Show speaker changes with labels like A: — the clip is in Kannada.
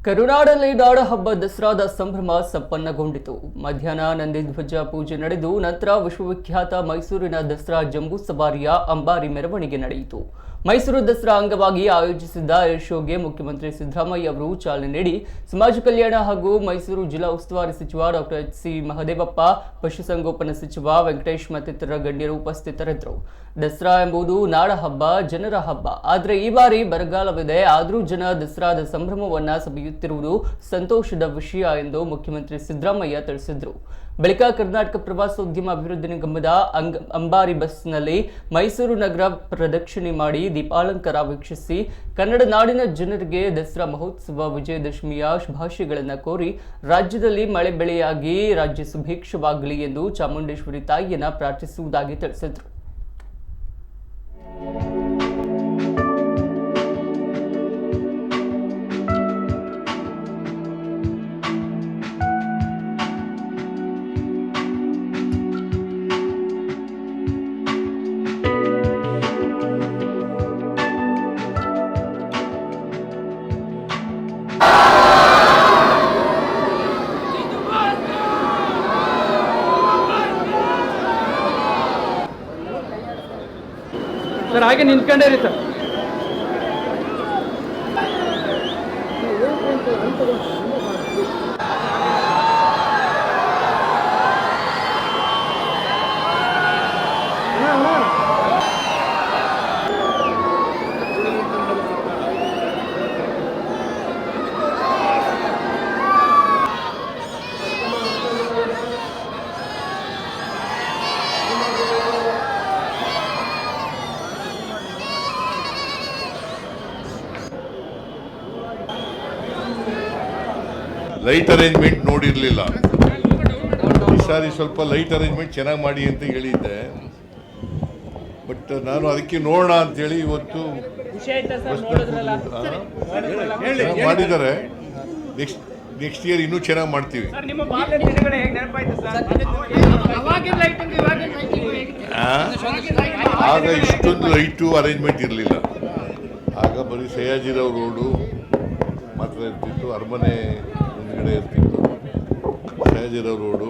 A: ಕರುನಾಡಲ್ಲಿ ನಾಡ ಹಬ್ಬ ದಸರಾದ ಸಂಭ್ರಮ ಸಂಪನ್ನಗೊಂಡಿತು. ಮಧ್ಯಾಹ್ನ ನಂದಿಧ್ವಜ ಪೂಜೆ ನಡೆದು ನಂತರ ವಿಶ್ವವಿಖ್ಯಾತ ಮೈಸೂರಿನ ದಸರಾ ಜಂಬೂ ಸವಾರಿಯ ಅಂಬಾರಿ ಮೆರವಣಿಗೆ ನಡೆಯಿತು. ಮೈಸೂರು ದಸರಾ ಅಂಗವಾಗಿ ಆಯೋಜಿಸಿದ್ದ ಏರ್ ಶೋಗೆ ಮುಖ್ಯಮಂತ್ರಿ ಸಿದ್ದರಾಮಯ್ಯ ಅವರು ಚಾಲನೆ ನೀಡಿ ಸಮಾಜ ಕಲ್ಯಾಣ ಹಾಗೂ ಮೈಸೂರು ಜಿಲ್ಲಾ ಉಸ್ತುವಾರಿ ಸಚಿವ ಡಾಕ್ಟರ್ ಎಚ್.ಸಿ. ಮಹದೇವಪ್ಪ, ಪಶುಸಂಗೋಪನಾ ಸಚಿವ ವೆಂಕಟೇಶ್ ಮತ್ತಿತರ ಗಣ್ಯರು ಉಪಸ್ಥಿತರಿದ್ದರು. ದಸರಾ ಎಂಬುದು ನಾಡ ಹಬ್ಬ, ಜನರ ಹಬ್ಬ. ಆದರೆ ಈ ಬಾರಿ ಬರಗಾಲವಿದೆ, ಆದರೂ ಜನ ದಸರಾದ ಸಂಭ್ರಮವನ್ನ ಸವಿಯುತ್ತಿರುವುದು ಸಂತೋಷದ ವಿಷಯ ಎಂದು ಮುಖ್ಯಮಂತ್ರಿ ಸಿದ್ದರಾಮಯ್ಯ ತಿಳಿಸಿದರು. ಬಳಿಕ ಕರ್ನಾಟಕ ಪ್ರವಾಸೋದ್ಯಮ ಅಭಿವೃದ್ಧಿ ನಿಗಮದ ಅಂಬಾರಿ ಬಸ್ನಲ್ಲಿ ಮೈಸೂರು ನಗರ ಪ್ರದಕ್ಷಿಣೆ ಮಾಡಿ ದೀಪಾಲಂಕಾರ ವೀಕ್ಷಿಸಿ ಕನ್ನಡ ನಾಡಿನ ಜನರಿಗೆ ದಸರಾ ಮಹೋತ್ಸವ ವಿಜಯದಶಮಿಯ ಶುಭಾಶಯಗಳನ್ನು ಕೋರಿ ರಾಜ್ಯದಲ್ಲಿ ಮಳೆ ಬೆಳೆಯಾಗಿ ರಾಜ್ಯ ಸುಭಿಕ್ಷವಾಗಲಿ ಎಂದು ಚಾಮುಂಡೇಶ್ವರಿ ತಾಯಿಯನ್ನ ಪ್ರಾರ್ಥಿಸುವುದಾಗಿ ತಿಳಿಸಿದರು.
B: सर आगे निंत्ಕೊಂಡೇ ಇರಿ ಸರ್.
C: ಲೈಟ್ ಅರೇಂಜ್ಮೆಂಟ್ ನೋಡಿರಲಿಲ್ಲ. ಈ ಸಾರಿ ಸ್ವಲ್ಪ ಲೈಟ್ ಅರೇಂಜ್ಮೆಂಟ್ ಚೆನ್ನಾಗಿ ಮಾಡಿ ಅಂತ ಹೇಳಿದ್ದೆ, ಬಟ್ ನಾನು ಅದಕ್ಕೆ ನೋಡೋಣ ಅಂತೇಳಿ ಇವತ್ತು ಮಾಡಿದ್ದಾರೆ. ನೆಕ್ಸ್ಟ್ ಇಯರ್ ಇನ್ನೂ ಚೆನ್ನಾಗಿ ಮಾಡ್ತೀವಿ. ಆಗ ಇಷ್ಟೊಂದು ಲೈಟು ಅರೇಂಜ್ಮೆಂಟ್ ಇರಲಿಲ್ಲ. ಆಗ ಬರೀ ಸಯಾಜಿರಾವ್ ರೋಡು ಮಾತ್ರ ಇರ್ತಿತ್ತು, ಅರಮನೆ ಮುಂದ್ಗಡೆ ಇರ್ತಿತ್ತು. ಸಯಾಜಿರಾವ್ ರೋಡು,